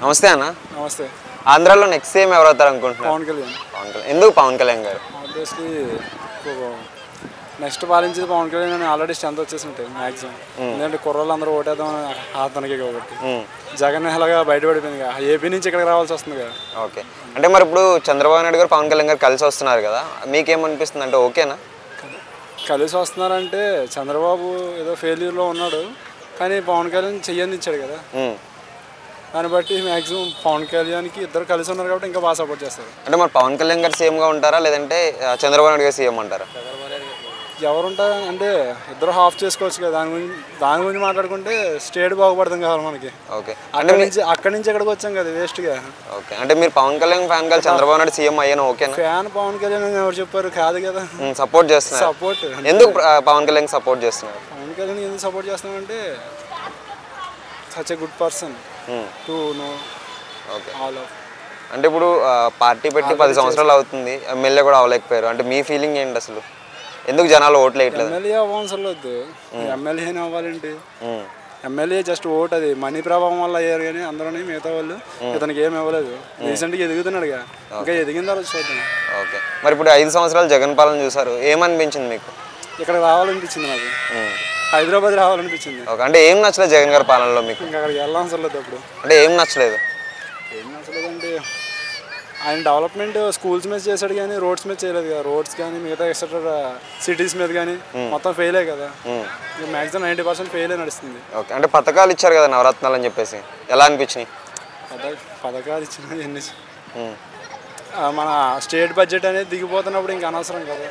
నమస్తే అన్న. నమస్తే. ఆంధ్రాలో నెక్స్ట్ సీఎం ఎవరు అవుతారు అనుకుంటున్నారు? పవన్ కళ్యాణ్. ఎందుకు పవన్ కళ్యాణ్ గారు? ఆబ్వియస్లీ నెక్స్ట్ పాలించేది పవన్ కళ్యాణ్ అని ఆల్రెడీ స్ట్రెంత్ వచ్చేసి ఉంటాయి మ్యాక్సిమం. ఎందుకంటే కుర్రోళ్ళు అందరూ ఓటేద్దాం అతనికి కాబట్టి. జగన్ ఎలాగా బయటపడిపోయింది కదా, ఏపీ నుంచి ఇక్కడికి రావాల్సి వస్తుంది కదా. ఓకే, అంటే మరి ఇప్పుడు చంద్రబాబు నాయుడు గారు పవన్ కళ్యాణ్ గారు కలిసి వస్తున్నారు కదా, మీకేమనిపిస్తుంది? అంటే ఓకేనా? కలిసి వస్తున్నారంటే చంద్రబాబు ఏదో ఫెయిల్యూర్లో ఉన్నాడు, కానీ పవన్ కళ్యాణ్ చెయ్యందించాడు కదా. దాన్ని బట్టి మ్యాక్సిమం పవన్ కళ్యాణ్కి ఇద్దరు కలిసి ఉన్నారు కాబట్టి ఇంకా బాగా సపోర్ట్ చేస్తారు. అంటే మరి పవన్ కళ్యాణ్ గారు సీఎంగా ఉంటారా, లేదంటే చంద్రబాబు నాయుడు గారు సీఎం అంటారా? ఎవరుంటారు అంటే ఇద్దరు హాఫ్ చేసుకోవచ్చు కదా. దాని గురించి మాట్లాడుకుంటే స్టేట్ బాగుపడతాం కావాలి మనకి. ఓకే, అక్కడి నుంచి ఎక్కడికి వచ్చాం కదా వేస్ట్గా. ఓకే, అంటే మీరు పవన్ కళ్యాణ్ ఫ్యాన్ కాదు, చంద్రబాబు నాయుడు సీఎం అయ్యాను ఓకేనా? ఫ్యాన్ పవన్ కళ్యాణ్ ఎవరు చెప్పారు? కాదు కదా. సపోర్ట్ చేస్తున్నారు. సపోర్ట్ ఎందుకు పవన్ కళ్యాణ్ సపోర్ట్ చేస్తున్నారు? పవన్ కళ్యాణ్ ఎందుకు సపోర్ట్ చేస్తున్నామంటే such a good person to know. Okay, అంటే ఇప్పుడు పార్టీ పెట్టి 10 సంవత్సరాలు అవుతుంది, ఎమ్మెల్యే కూడా అవ్వలేకపోయారు. అంటే మీ ఫీలింగ్ ఏంటి అసలు? ఎందుకు జనాలు ఓట్లు వేయట్లేదు? ఎమ్మెల్యే అవ్వవసరం లేదు, ఎమ్మెల్యేనే అవ్వాలంటే. ఎమ్మెల్యే జస్ట్ ఓట్, అది మనీ ప్రభావం వల్ల అయ్యారు, కానీ అందరూ మిగతా వాళ్ళు ఇతనికి ఏమి ఇవ్వలేదు. రీసెంట్గా ఎదుగుతున్నాడుగా, ఇంకా ఎదిగిన తర్వాత చూద్దాం. ఓకే, మరి ఇప్పుడు 5 సంవత్సరాలు జగన్ పాలన చూసారు, ఏమనిపించింది మీకు? ఇక్కడ రావాలనిపించింది నాకు, హైదరాబాద్ రావాలనిపించింది. ఓకే, అంటే ఏం నచ్చలేదు జగన్ గారి పాలనలో మీకు? ఇంకా అక్కడికి వెళ్ళవసరం లేదు. అప్పుడు అంటే ఏం నచ్చలేదు? అంటే ఆయన డెవలప్మెంట్ స్కూల్స్ మీద చేశాడు కానీ రోడ్స్ మీద చేయలేదు కదా. రోడ్స్ కానీ మిగతా ఎక్సెట్రా సిటీస్ మీద కానీ మొత్తం ఫెయిలే కదా. మ్యాక్సిమం 90% ఫెయిలే నడుస్తుంది. ఓకే, అంటే పథకాలు ఇచ్చారు కదా నవరత్నాలు అని చెప్పేసి, ఎలా అనిపించినాయి? పథకాలు ఇచ్చిన ఎన్ని మన స్టేట్ బడ్జెట్ అనేది దిగిపోతున్నప్పుడు ఇంకా అనవసరం కదా.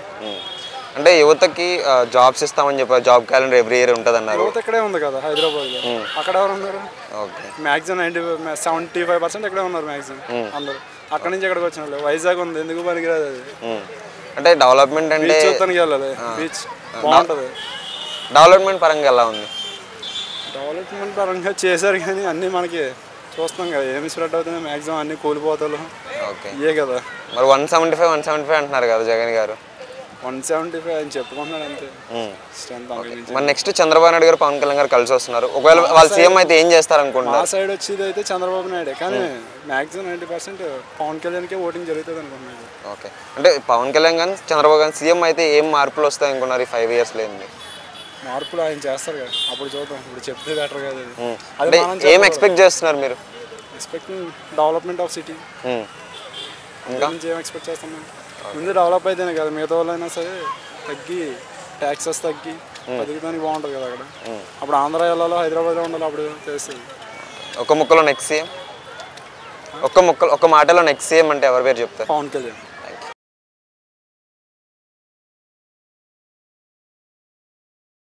అంటే యువతకి జాబ్స్ ఇస్తామని చెప్పారు, జాబ్ క్యాలెండర్ ఎవ్రీ ఇయర్ ఉంటుంది అన్నారు. యువత ఇక్కడే ఉంది కదా హైదరాబాద్లో, అక్కడ ఎవరు ఉన్నారు? ఓకే, మ్యాక్సిమం 75% ఇక్కడే ఉన్నారు మ్యాక్సిమం అందరూ. అక్కడి నుంచి ఎక్కడికి వచ్చిన వాళ్ళు. వైజాగ్ ఉంది, ఎందుకు పనికిరాదు అది. అంటే డెవలప్మెంట్ అంటే చూడటానికి వెళ్ళాలి, బీచ్ బాగుంటుంది. డెవలప్మెంట్ పరంగా ఎలా ఉంది? డెవలప్మెంట్ పరంగా చేశారు కానీ అన్నీ మనకి చూస్తున్నాం కదా, ఏమి స్ప్రెడ్ అవుతున్నాయి మ్యాక్సిమం అన్ని కూలిపోతాలు. ఓకే, ఇయే కదా. మరి 175 అంటున్నారు కదా జగన్ గారు. 175 అని చెప్పుకుంటున్నాడు అంతే. మరి నెక్స్ట్ చంద్రబాబు నాయుడు గారు పవన్ కళ్యాణ్ గారు కలిసి వస్తున్నారు, ఒకవేళ వాళ్ళు సీఎం అయితే ఏం చేస్తారు అనుకుంటున్నారు? ఆ సైడ్ వచ్చేది అయితే చంద్రబాబు నాయుడే, కానీ మ్యాక్సిమం 90% పవన్ కళ్యాణ్కే ఓటింగ్ జరుగుతుంది అనుకుంటున్నాను. ఓకే, అంటే పవన్ కళ్యాణ్ కానీ చంద్రబాబు కానీ సీఎం అయితే ఏం మార్పులు వస్తాయి అనుకున్నారు ఈ 5 years లేని? మార్పులు ఆయన చేస్తారు కదా, అప్పుడు చూద్దాం. ఇప్పుడు చెప్తే బెటర్ కదా. అది ఏం ఎక్స్పెక్ట్ చేస్తున్నారు మీరు? Expecting development of city. ఇంకా ఏం ఎక్స్పెక్ట్ చేస్తున్నాం? ముందు డెవలప్ అయితేనే కదా మిగతా వాళ్ళైనా సరే తగ్గి ట్యాక్సెస్ తగ్గి బతికడానికి బాగుంటుంది కదా అక్కడ. అప్పుడు ఆంధ్ర వెళ్ళాలో హైదరాబాద్లో ఉండాలి, అప్పుడు తెలుస్తుంది. ఒక ముక్కలో నెక్స్ట్ సీఎం, ఒక్క మాటలో నెక్స్ట్ సీఎం అంటే ఎవరి పేరు చెప్తారు? పవన్ కళ్యాణ్.